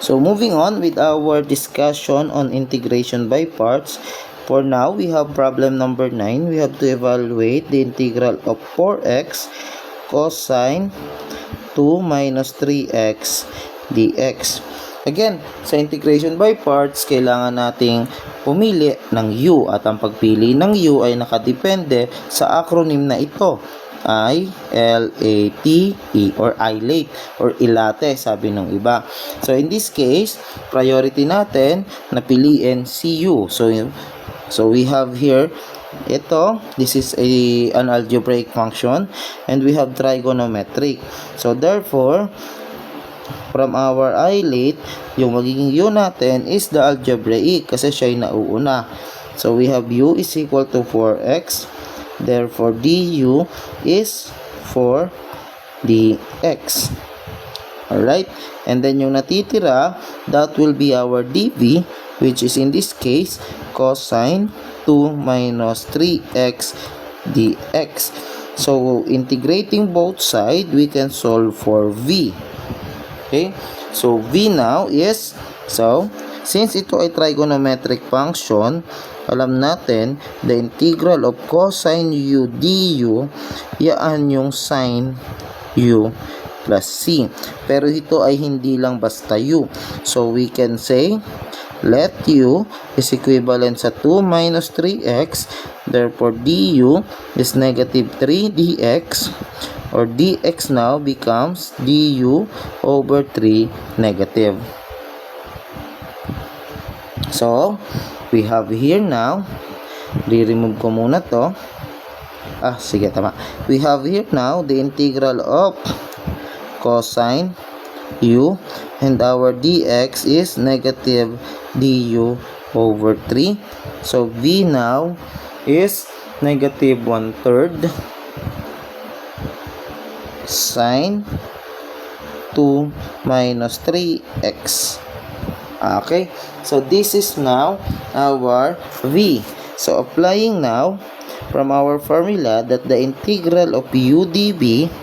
So moving on with our discussion on integration by parts. For now, we have problem number 9. We have to evaluate the integral of 4x cosine 2 minus 3x dx. Again, sa integration by parts, kailangan nating pumili ng u at ang pagpili ng u ay nakadepende sa acronym na ito. I-L-A-T-E or ILATE or ILATE sabi ng iba. So in this case, priority natin na piliin si u. So we have here this is an algebraic function and we have trigonometric. So therefore, from our ILATE, yung magiging u natin is the algebraic kasi siya ay nauuna. So we have u is equal to 4x. Therefore, du is 4 dx. Alright? And then yung natitira, that will be our dv, which is in this case, cosine 2 minus 3x dx. So, integrating both sides, we can solve for v. Okay? So, v now is, since ito ay trigonometric function, alam natin, the integral of cosine u du, yaan yung sine u plus c. Pero ito ay hindi lang basta u. So, we can say, let u is equivalent sa 2 minus 3x. Therefore, du is negative 3 dx. Or dx now becomes du over 3 negative. So, we have here now, re-remove ko muna to. Sige, tama. We have here now the integral of cosine u and our dx is negative du over 3. So, v now is negative 1/3 sine 2 minus 3x. Okay, so this is now our v. So applying now from our formula that the integral of u dv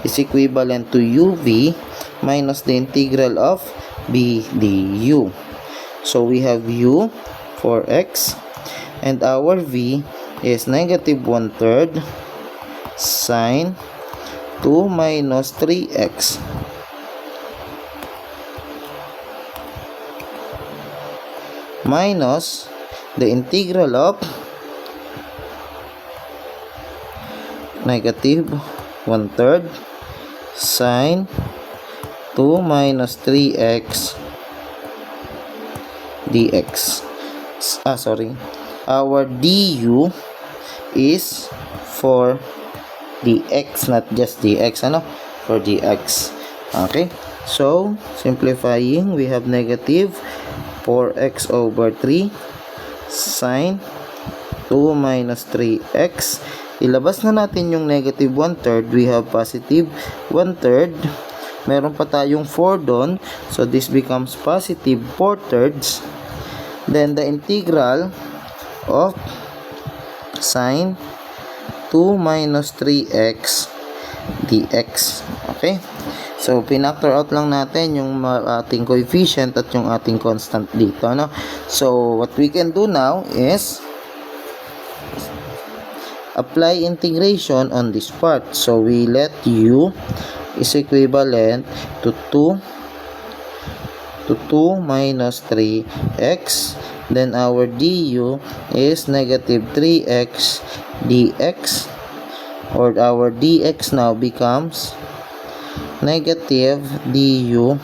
is equivalent to uv minus the integral of b du. So we have u 4x and our v is negative 1/3 sine 2 minus 3x minus the integral of negative 1/3 sine 2 minus 3x dx. Our du is for dx, not just dx, for dx. Okay, so simplifying, we have negative 4x over 3 sine 2 minus 3x. Ilabas na natin yung negative 1/3. We have positive 1/3. Meron pa tayong 4 doon. So, this becomes positive 4/3. Then, the integral of sine 2 minus 3x dx. Okay? So, pinactor out lang natin yung ating coefficient at yung ating constant dito, So, what we can do now is apply integration on this part. So, we let u is equivalent to 2 minus 3x. Then, our du is negative 3x dx. Or our dx now becomes negative du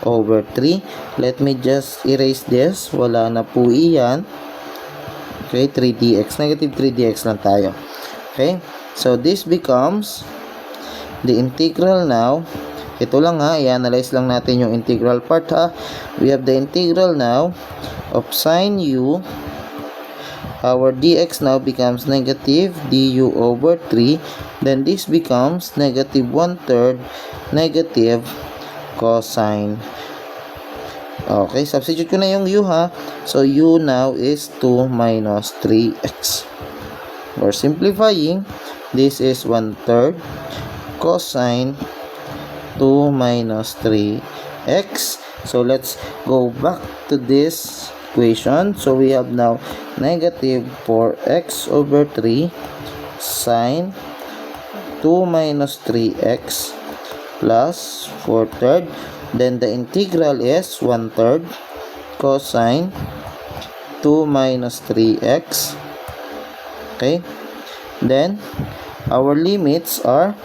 over 3. Let me just erase this. Wala na po iyan. Okay, 3dx. Negative 3dx lang tayo. Okay, so this becomes the integral now. Ito lang i-analyze lang natin yung integral part We have the integral now of sine u. Our dx now becomes negative du over 3. Then this becomes negative 1/3 negative cosine. Okay, substitute ko na yung u So, u now is 2 minus 3x. For simplifying, this is 1/3 cosine 2 minus 3x. So let's go back to this equation. So we have now negative 4x over 3 sine 2 minus 3x plus 4 third. Then the integral is 1 third cosine 2 minus 3x. Okay. Then our limits are,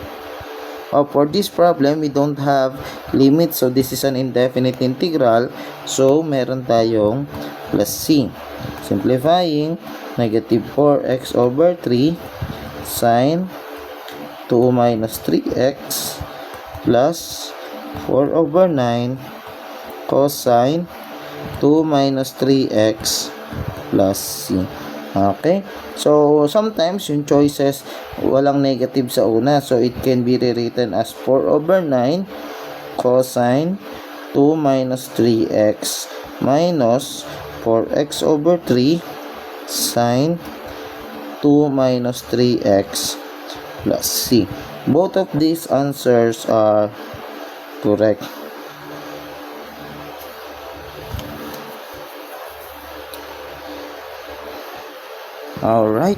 for this problem, we don't have limits. So this is an indefinite integral. So meron tayong plus c. Simplifying, negative 4x over 3 sine 2 minus 3x plus 4 over 9 cosine 2 minus 3x plus c. Okay? So, sometimes yung choices walang negative sa una. So, it can be rewritten as 4 over 9 cosine 2 minus 3x minus 4x over 3 sine 2 minus 3x plus c. Both of these answers are correct. Alright.